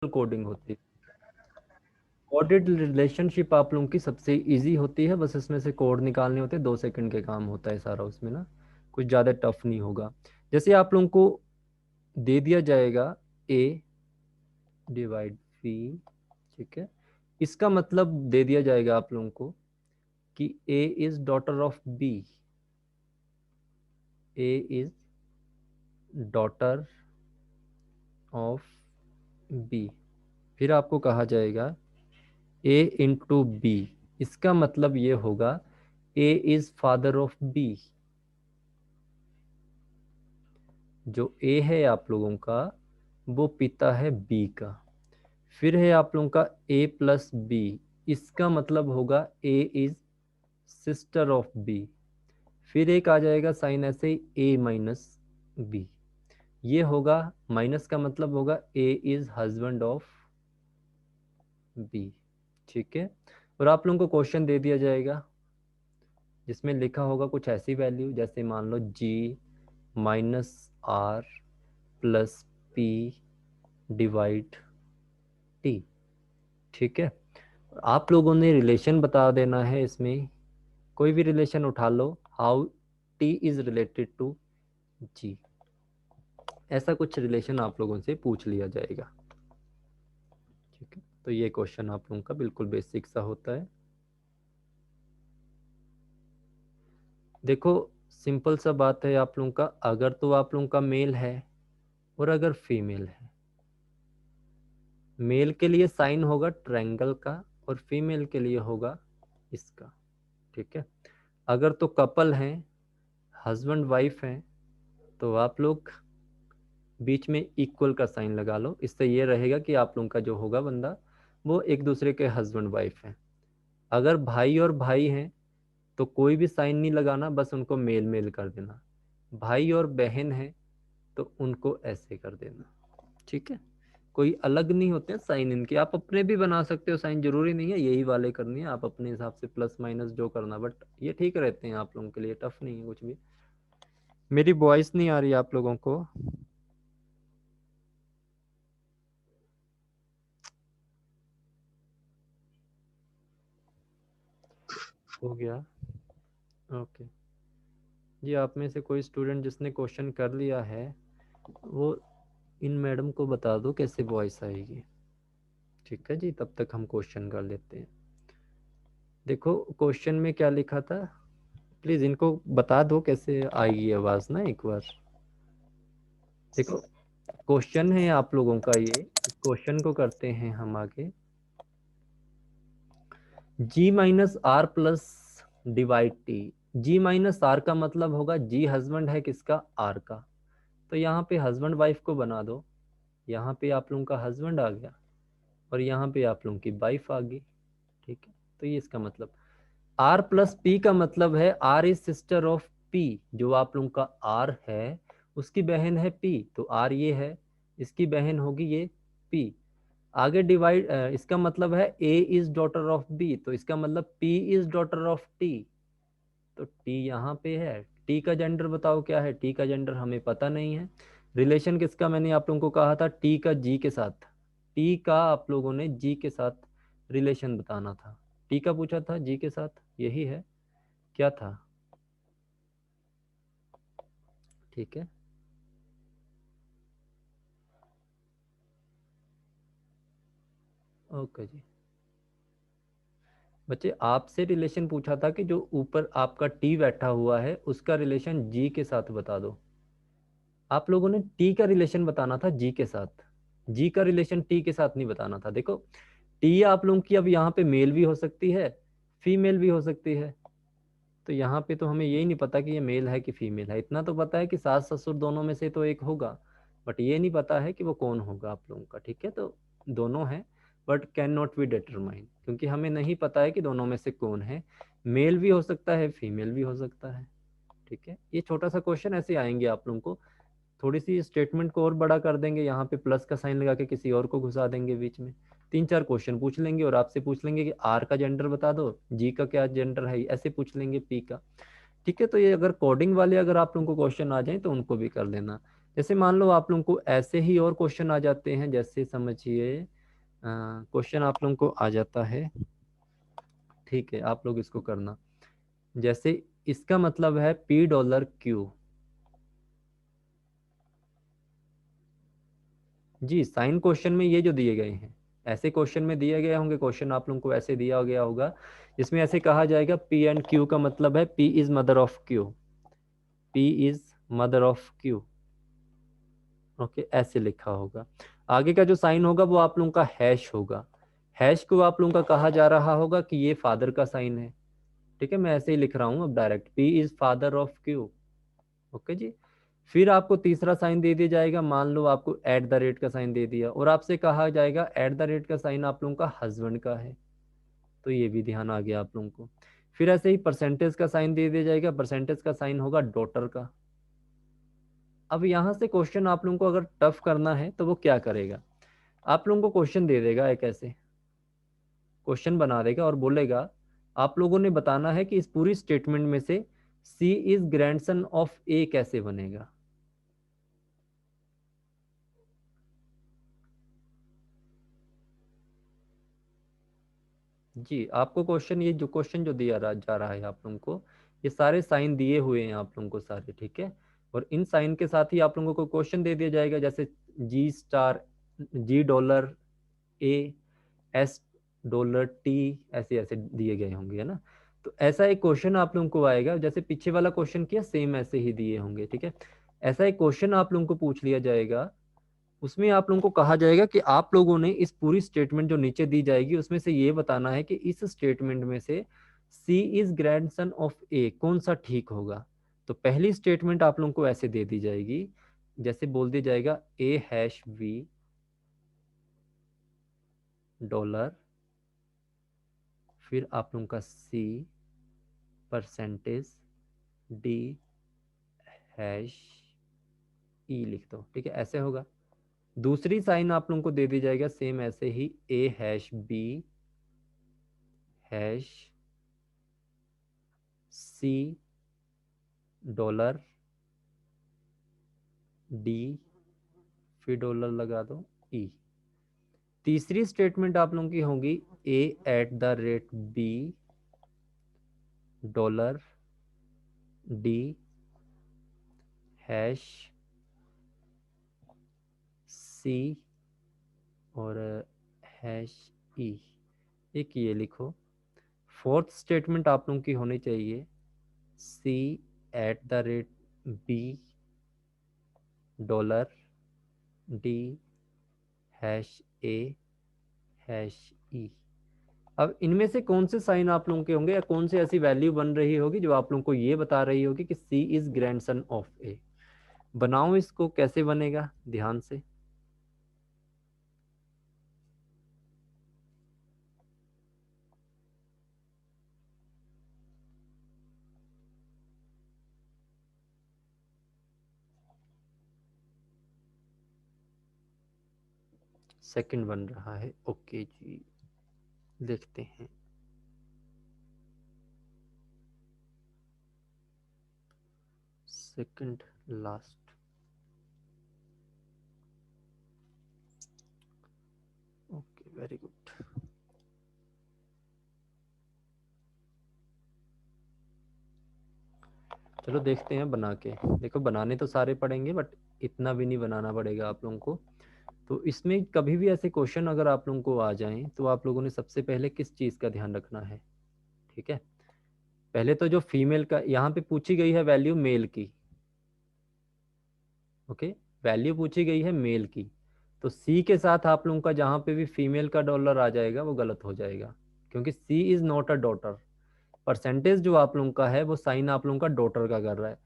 Coding होती है। Coded relationship आप लोगों की सबसे इजी होती है, बस इसमें से कोड निकालने होते हैं, 2 सेकंड के काम होता है सारा उसमें ना, कुछ ज़्यादा टफ नहीं होगा। जैसे आप लोगों को दे दिया जाएगा ए डिवाइड बी, ठीक है, इसका मतलब दे दिया जाएगा आप लोगों को कि A is daughter of B, A is daughter of B. फिर आपको कहा जाएगा ए इंटू बी, इसका मतलब ये होगा ए इज फादर ऑफ बी। जो ए है आप लोगों का वो पिता है बी का। फिर है आप लोगों का ए प्लस बी, इसका मतलब होगा ए इज सिस्टर ऑफ बी। फिर एक आ जाएगा साइन ऐसे ए माइनस बी, ये होगा माइनस का मतलब होगा ए इज हस्बैंड ऑफ बी, ठीक है। और आप लोगों को क्वेश्चन दे दिया जाएगा जिसमें लिखा होगा कुछ ऐसी वैल्यू, जैसे मान लो G minus R plus P divide T, ठीक है। आप लोगों ने रिलेशन बता देना है, इसमें कोई भी रिलेशन उठा लो, how T is related to G, ऐसा कुछ रिलेशन आप लोगों से पूछ लिया जाएगा, ठीक है। तो ये क्वेश्चन आप लोगों का बिल्कुल बेसिक सा होता है। देखो सिंपल सा बात है आप लोगों का, अगर तो आप लोगों का मेल है और अगर फीमेल है, मेल के लिए साइन होगा ट्रायंगल का और फीमेल के लिए होगा इसका, ठीक है। अगर तो कपल हैं, हस्बैंड वाइफ हैं, तो आप लोग बीच में इक्वल का साइन लगा लो, इससे ये रहेगा कि आप लोगों का जो होगा बंदा वो एक दूसरे के हस्बैंड वाइफ हैं। अगर भाई और भाई हैं तो कोई भी साइन नहीं लगाना, बस उनको मेल मेल कर देना। भाई और बहन है तो उनको ऐसे कर देना, ठीक है। कोई अलग नहीं होते हैं साइन इनके, आप अपने भी बना सकते हो साइन, जरूरी नहीं है यही वाले करनी है, आप अपने हिसाब से प्लस माइनस जो करना, बट ये ठीक रहते हैं आप लोगों के लिए, टफ नहीं है कुछ भी। मेरी वॉइस नहीं आ रही आप लोगों को? हो गया, ओके जी। आप में से कोई स्टूडेंट जिसने क्वेश्चन कर लिया है वो इन मैडम को बता दो कैसे वॉइस आएगी, ठीक है जी। तब तक हम क्वेश्चन कर लेते हैं। देखो क्वेश्चन में क्या लिखा था, प्लीज इनको बता दो कैसे आएगी आवाज ना एक बार। देखो क्वेश्चन है आप लोगों का, ये क्वेश्चन को करते हैं हम आगे। G minus R plus divide T, G minus R का मतलब होगा जी हस्बैंड है किसका, आर का, तो यहाँ पे हस्बैंड वाइफ को बना दो, यहाँ पे आप लोगों का हस्बैंड आ गया और यहाँ पे आप लोगों की वाइफ आ गई, ठीक है। तो ये इसका मतलब आर प्लस पी का मतलब है R is sister of P, जो आप लोगों का आर है उसकी बहन है पी, तो आर ये है, इसकी बहन होगी ये पी। आगे डिवाइड, इसका मतलब है ए इज डॉटर ऑफ बी, तो इसका मतलब P is daughter of T, तो टी यहाँ पे है। टी का जेंडर बताओ क्या है, टी का जेंडर हमें पता नहीं है। रिलेशन किसका, मैंने आप लोगों को कहा था टी का जी के साथ, टी का आप लोगों ने जी के साथ रिलेशन बताना था, टी का पूछा था जी के साथ, यही है, क्या था, ठीक है। ओके जी बच्चे, आपसे रिलेशन पूछा था कि जो ऊपर आपका टी बैठा हुआ है उसका रिलेशन जी के साथ बता दो। आप लोगों ने टी का रिलेशन बताना था जी के साथ, जी का रिलेशन टी के साथ नहीं बताना था। देखो टी आप लोगों की अब यहाँ पे मेल भी हो सकती है फीमेल भी हो सकती है, तो यहाँ पे तो हमें यही नहीं पता कि ये मेल है कि फीमेल है, इतना तो पता है कि सास ससुर दोनों में से तो एक होगा, बट ये नहीं पता है कि वो कौन होगा आप लोगों का, ठीक है। तो दोनों हैं but can not be determine, क्योंकि हमें नहीं पता है कि दोनों में से कौन है, मेल भी हो सकता है फीमेल भी हो सकता है, ठीक है। ये छोटा सा क्वेश्चन ऐसे आएंगे आप लोगों को, थोड़ी सी स्टेटमेंट को और बड़ा कर देंगे, यहाँ पे प्लस का साइन लगा के किसी और को घुसा देंगे बीच में, 3-4 क्वेश्चन पूछ लेंगे और आपसे पूछ लेंगे कि आर का जेंडर बता दो, जी का क्या जेंडर है, ऐसे पूछ लेंगे पी का, ठीक है। तो ये अगर कोडिंग वाले अगर आप लोगों को क्वेश्चन आ जाए तो उनको भी कर लेना। जैसे मान लो आप लोगों को ऐसे ही और क्वेश्चन आ जाते हैं, जैसे समझिए क्वेश्चन आप लोगों को आ जाता है, ठीक है, आप लोग इसको करना। जैसे इसका मतलब है $P जी, साइन क्वेश्चन में ये जो दिए गए हैं, ऐसे क्वेश्चन में दिए गए होंगे, क्वेश्चन आप लोगों को ऐसे दिया गया होगा, जिसमें ऐसे कहा जाएगा P एंड Q का मतलब है P is mother of Q, P is mother of Q। Okay, ऐसे लिखा होगा। आगे का जो साइन होगा वो आप लोगों का हैश होगा। हैश को आप लोगों का कहा जा रहा होगा कि ये फादर का साइन है। ठीक है, मैं ऐसे ही लिख रहा हूँ अब direct, P is father of Q। Okay जी। फिर आपको तीसरा साइन दे दिया जाएगा, मान लो आपको एट द रेट का साइन दे दिया, और आपसे कहा जाएगा एट द रेट का साइन आप लोगों का हस्बैंड का है, तो ये भी ध्यान आ गया आप लोगों को। फिर ऐसे ही परसेंटेज का साइन दे दिया जाएगा, परसेंटेज का साइन होगा डॉटर का। अब यहाँ से क्वेश्चन आप लोगों को अगर टफ करना है तो वो क्या करेगा, आप लोगों को क्वेश्चन दे देगा, एक ऐसे क्वेश्चन बना देगा और बोलेगा आप लोगों ने बताना है कि इस पूरी स्टेटमेंट में से सी इज ग्रैंडसन ऑफ ए कैसे बनेगा। जी, आपको क्वेश्चन, ये जो क्वेश्चन जो दिया जा रहा है आप लोगों को, ये सारे साइन दिए हुए हैं आप लोगों को सारे, ठीक है। और इन साइन के साथ ही आप लोगों को क्वेश्चन दे दिया जाएगा, जैसे जी स्टार, जी डॉलर, ए, एस डॉलर, टी, ऐसे ऐसे दिए गए होंगे, है ना। तो ऐसा एक क्वेश्चन आप लोगों को आएगा, जैसे पीछे वाला क्वेश्चन किया सेम ऐसे ही दिए होंगे, ठीक है। ऐसा एक क्वेश्चन आप लोगों को पूछ लिया जाएगा, उसमें आप लोगों को कहा जाएगा कि आप लोगों ने इस पूरी स्टेटमेंट जो नीचे दी जाएगी उसमें से ये बताना है कि इस स्टेटमेंट में से सी इज ग्रैंडसन ऑफ ए कौन सा ठीक होगा। तो पहली स्टेटमेंट आप लोगों को ऐसे दे दी जाएगी, जैसे बोल दिया जाएगा ए हैश वी डॉलर, फिर आप लोगों का सी परसेंटेज डी हैश ई लिख दो, ठीक है, ऐसे होगा। दूसरी साइन आप लोगों को दे दी जाएगा सेम ऐसे ही, A hash B hash C dollar D, फिर डॉलर लगा दो ई। तीसरी स्टेटमेंट आप लोगों की होगी A at the rate B dollar D hash C और हैश ई, एक ये लिखो। फोर्थ स्टेटमेंट आप लोगों की होनी चाहिए C at the rate B dollar D hash A hash E. अब इनमें से कौन से साइन आप लोगों के होंगे, या कौन सी ऐसी वैल्यू बन रही होगी जो आप लोगों को ये बता रही होगी कि सी इज ग्रैंडसन ऑफ ए। बनाओ इसको, कैसे बनेगा ध्यान से। सेकंड बन रहा है, ओके जी, देखते हैं। Second last, okay very good. चलो देखते हैं बना के। देखो बनाने तो सारे पड़ेंगे, बट इतना भी नहीं बनाना पड़ेगा आप लोगों को। तो इसमें कभी भी ऐसे क्वेश्चन अगर आप लोगों को आ जाएं तो आप लोगों ने सबसे पहले किस चीज़ का ध्यान रखना है, ठीक है। पहले तो जो फीमेल का यहाँ पे पूछी गई है वैल्यू मेल की, ओके, वैल्यू पूछी गई है मेल की, तो सी के साथ आप लोगों का जहाँ पे भी फीमेल का डॉलर आ जाएगा वो गलत हो जाएगा, क्योंकि C is not a daughter. Percentage जो आप लोगों का है वो साइन आप लोगों का डॉटर का कर रहा है,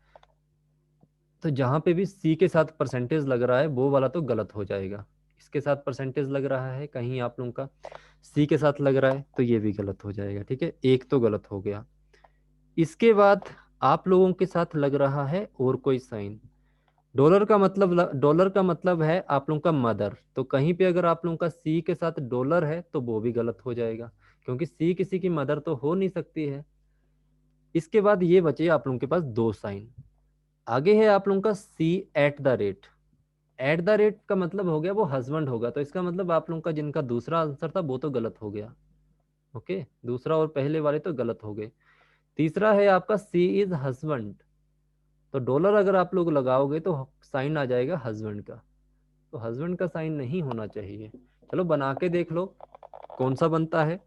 तो जहाँ पे भी सी के साथ परसेंटेज लग रहा है वो वाला तो गलत हो जाएगा। इसके साथ परसेंटेज लग रहा है कहीं आप लोगों का, सी के साथ लग रहा है तो ये भी गलत हो जाएगा, ठीक है, एक तो गलत हो गया। इसके बाद आप लोगों के साथ लग रहा है और कोई साइन, डॉलर का मतलब है आप लोगों का मदर, तो कहीं पे अगर आप लोगों का सी के साथ डॉलर है तो वो भी गलत हो जाएगा, क्योंकि सी किसी की मदर तो हो नहीं सकती है। इसके बाद ये बचे आप लोगों के पास दो साइन, आगे है आप लोगों का C at the rate, at the rate का मतलब हो गया वो हस्बैंड होगा, तो इसका मतलब आप लोगों का जिनका दूसरा आंसर था वो तो गलत हो गया। ओके, दूसरा और पहले वाले तो गलत हो गए। तीसरा है आपका सी इज हस्बैंड, तो डॉलर अगर आप लोग लगाओगे तो साइन आ जाएगा हस्बैंड का, तो हस्बैंड का साइन नहीं होना चाहिए। चलो बना के देख लो कौन सा बनता है।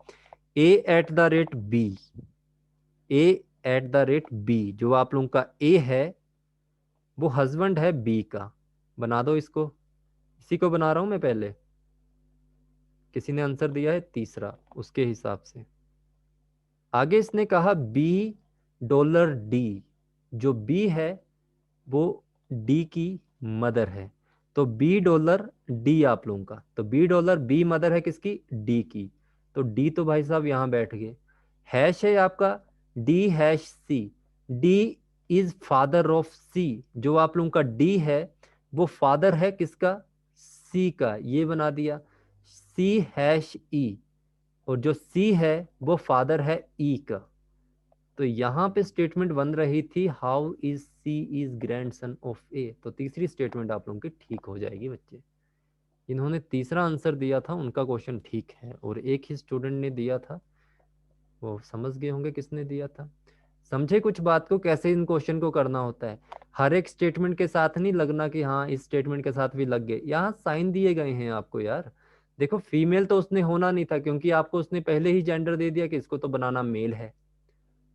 A at the rate B, A at the rate B जो आप लोगों का ए है वो हस्बैंड है बी का। बना दो इसको, इसी को बना रहा हूं मैं पहले। किसी ने आंसर दिया है तीसरा, उसके हिसाब से आगे इसने कहा बी डॉलर डी, जो बी है वो डी की मदर है, तो बी डॉलर डी आप लोगों का, तो बी डॉलर बी मदर है किसकी, डी की, तो डी तो भाई साहब यहां बैठ गए। हैश है आपका D hash C, D is father of C, जो आप लोगों का डी है वो फादर है किसका, सी का, ये बना दिया। सी हैश ई, और जो सी है वो फादर है ई का, तो यहां पे स्टेटमेंट बन रही थी how is C is grandson of A, तो तीसरी स्टेटमेंट आप लोगों की ठीक हो जाएगी बच्चे। जिन्होंने तीसरा आंसर दिया था उनका क्वेश्चन ठीक है, और एक ही स्टूडेंट ने दिया था, वो समझ गए होंगे किसने दिया था। समझे कुछ बात को, कैसे इन क्वेश्चन को करना होता है। हर एक स्टेटमेंट के साथ नहीं लगना कि हाँ इस स्टेटमेंट के साथ भी लग गए, यहाँ साइन दिए गए हैं आपको यार। देखो फीमेल तो उसने होना नहीं था, क्योंकि आपको उसने पहले ही जेंडर दे दिया कि इसको तो बनाना मेल है,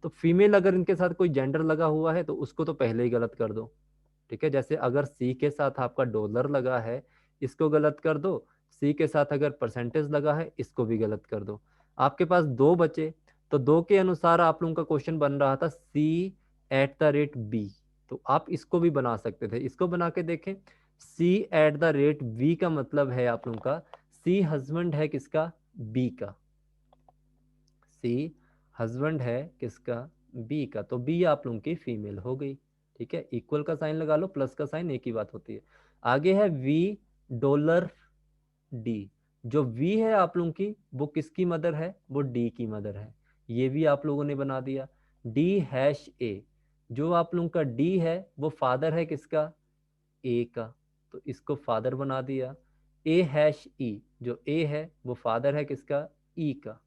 तो फीमेल अगर इनके साथ कोई जेंडर लगा हुआ है तो उसको तो पहले ही गलत कर दो। ठीक है, जैसे अगर सी के साथ आपका डॉलर लगा है, इसको गलत कर दो। सी के साथ अगर परसेंटेज लगा है, इसको भी गलत कर दो। आपके पास दो बचे, तो दो के अनुसार आप लोगों का क्वेश्चन बन रहा था सी एट द रेट बी, तो आप इसको भी बना सकते थे। इसको बना के देखें, सी एट द रेट बी का मतलब है आप लोगों का सी हस्बैंड है किसका, बी का। सी हस्बैंड है किसका, बी का, तो बी आप लोगों की फीमेल हो गई। ठीक है, इक्वल का साइन लगा लो, प्लस का साइन एक ही बात होती है। आगे है वी डॉलर डी, जो वी है आप लोगों की वो किसकी मदर है, वो डी की मदर है, ये भी आप लोगों ने बना दिया। डी हैश ए, जो आप लोगों का डी है वो फादर है किसका, ए का, तो इसको फादर बना दिया। ए हैश ई, जो ए है वो फादर है किसका, ई का,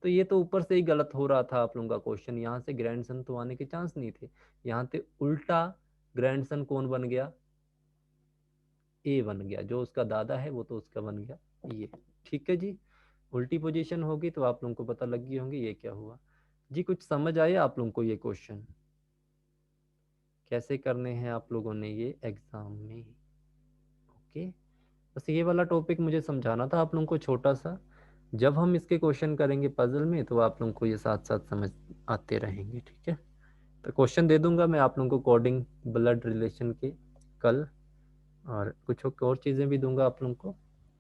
तो ये तो ऊपर से ही गलत हो रहा था आप लोगों का क्वेश्चन, यहाँ से ग्रैंडसन तो आने के चांस नहीं थे। यहाँ पे उल्टा ग्रैंडसन कौन बन गया, ए बन गया, जो उसका दादा है वो तो उसका बन गया ये। ठीक है जी, उल्टी पोजीशन होगी तो आप लोगों को पता लग गई होंगी ये क्या हुआ जी। कुछ समझ आया आप लोगों को ये क्वेश्चन कैसे करने हैं आप लोगों ने ये एग्जाम में। ओके, बस ये वाला टॉपिक मुझे समझाना था आप लोगों को छोटा सा। जब हम इसके क्वेश्चन करेंगे पजल में तो आप लोगों को ये साथ साथ समझ आते रहेंगे। ठीक है, तो क्वेश्चन दे दूंगा मैं आप लोगों को कोडिंग ब्लड रिलेशन के कल, और कुछ और चीज़ें भी दूंगा आप लोगों को।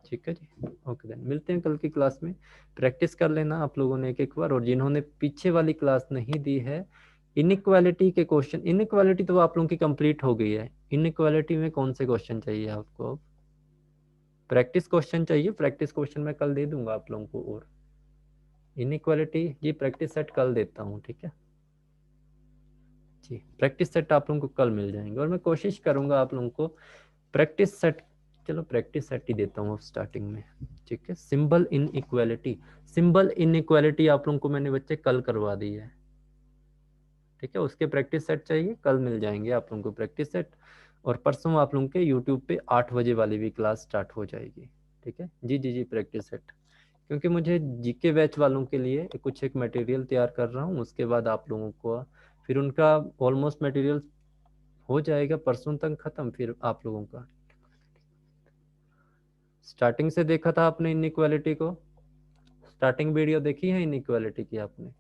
ठीक है जी, ओके देन मिलते हैं कल की क्लास में। प्रैक्टिस कर लेना आप लोगों ने एक एक बार, और जिन्होंने पीछे वाली क्लास नहीं दी है, इनइक्वालिटी के क्वेश्चन, इनइक्वालिटी तो आप लोगों की कंप्लीट हो गई है। इनइक्वालिटी में कौन से क्वेश्चन चाहिए आपको, प्रैक्टिस क्वेश्चन चाहिए, प्रैक्टिस क्वेश्चन मैं कल दे दूंगा आप लोगों को। और इनइक्वालिटी ये प्रैक्टिस सेट कल देता हूँ। ठीक है जी, प्रैक्टिस सेट आप लोगों को कल मिल जाएंगे, और मैं कोशिश करूंगा आप लोगों को प्रैक्टिस सेट, चलो प्रैक्टिस सेट ही देता हूँ स्टार्टिंग में। ठीक है, सिंबल इन इक्वालिटी, सिंबल इन इक्वालिटी आप लोगों को मैंने बच्चे कल करवा दी है। ठीक है, उसके प्रैक्टिस सेट चाहिए, कल मिल जाएंगे आप लोगों को प्रैक्टिस सेट, और परसों आप लोगों के यूट्यूब पे 8 बजे वाली भी क्लास स्टार्ट हो जाएगी। ठीक है जी जी जी, प्रैक्टिस सेट, क्योंकि मुझे जीके बैच वालों के लिए कुछ एक मटेरियल तैयार कर रहा हूँ, उसके बाद आप लोगों को फिर उनका ऑलमोस्ट मटेरियल हो जाएगा परसों तक खत्म। फिर आप लोगों का स्टार्टिंग से देखा था आपने इनइक्वालिटी को, स्टार्टिंग वीडियो देखी है इनइक्वालिटी की आपने।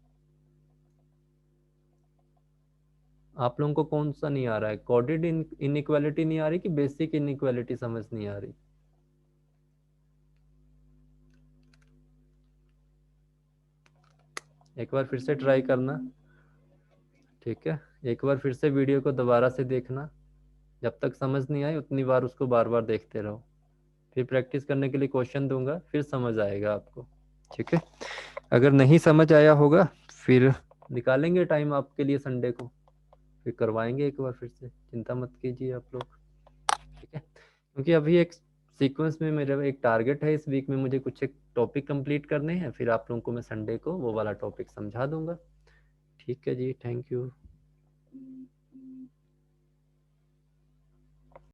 आप लोगों को कौन सा नहीं आ रहा है, कोडेड इनइक्वालिटी नहीं आ रही कि बेसिक इनइक्वालिटी समझ नहीं आ रही। एक बार फिर से ट्राई करना। ठीक है, एक बार फिर से वीडियो को दोबारा से देखना, जब तक समझ नहीं आए उतनी बार उसको बार बार देखते रहो। फिर प्रैक्टिस करने के लिए क्वेश्चन दूंगा, फिर समझ आएगा आपको। ठीक है, अगर नहीं समझ आया होगा फिर निकालेंगे टाइम आपके लिए संडे को, फिर करवाएंगे एक बार फिर से, चिंता मत कीजिए आप लोग। ठीक है, क्योंकि अभी एक सीक्वेंस में मेरा एक टारगेट है, इस वीक में मुझे कुछ एक टॉपिक कंप्लीट करने हैं, फिर आप लोगों को मैं संडे को वो वाला टॉपिक समझा दूंगा। ठीक है जी, थैंक यू।